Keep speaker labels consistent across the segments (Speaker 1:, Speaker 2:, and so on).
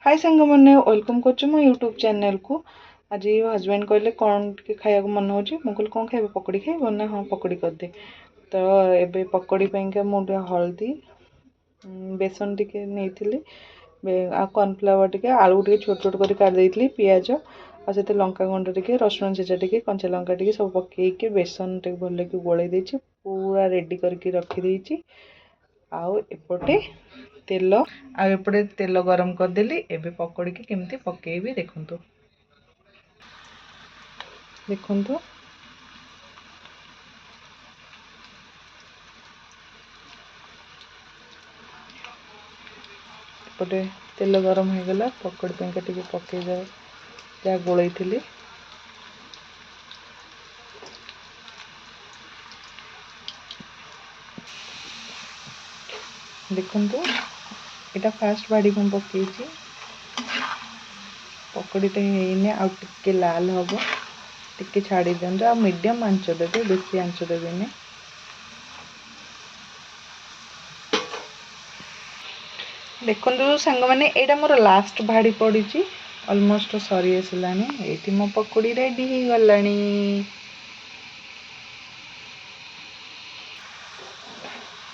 Speaker 1: हाय सांग मैंने वेलकम कर यूट्यूब चैनल को। आज हजबैंड कहले कौन टे खाया मन हो मुझे कौन खाए पकड़ी खाइब ना हाँ पकड़ी करदे। तो ये पकड़ी मुझे हल्दी बेसन टिके नहीं आ कॉर्नफ्लावर टिके आलू टे छोट छोट कर काट देती पियाज आ लंका गुंड टिके रसुण छेचा टिके कंचा लंका टिके सब पकईकि बेसन टे भल कि गोल देती पूरा रेडी करके रखी आउ एपटे तेल आउपटे तेल गरम करदेली एबे पकड़ी की केमती पकेबी देखंतु देखंतु एपटे तेल गरम हो गला पकड़ी पेंका टिके पके जाए जहाँ गोलई थी देखंतु एटा फास्ट बाड़ी को पकई पकड़ीटा होने आउ टिके लाल हम टिके छाड़ी दिंतु आ मीडियम आंच देवे बेसी आंच देवेनि। देखंतु सांग मैंने एटा मोर लास्ट भाड़ी पड़ी ऑलमोस्ट सरी आसलानी ये मो पकड़ी रेडी हो गलानी।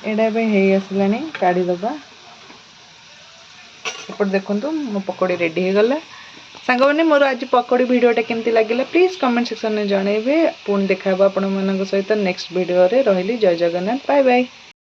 Speaker 1: एटा हो आसलानी काढ़ीदबा एपट देखंतु मो पकड़ी रेडी हो गला। सांग मैंने मोर आज पकड़ी वीडियोटा केमती लगिला प्लीज कमेंट सेक्शन में जनइबे। पुणी देखा आपण मान सहित नेक्स्ट वीडियो रे रही जय जगन्नाथ बाय बाय।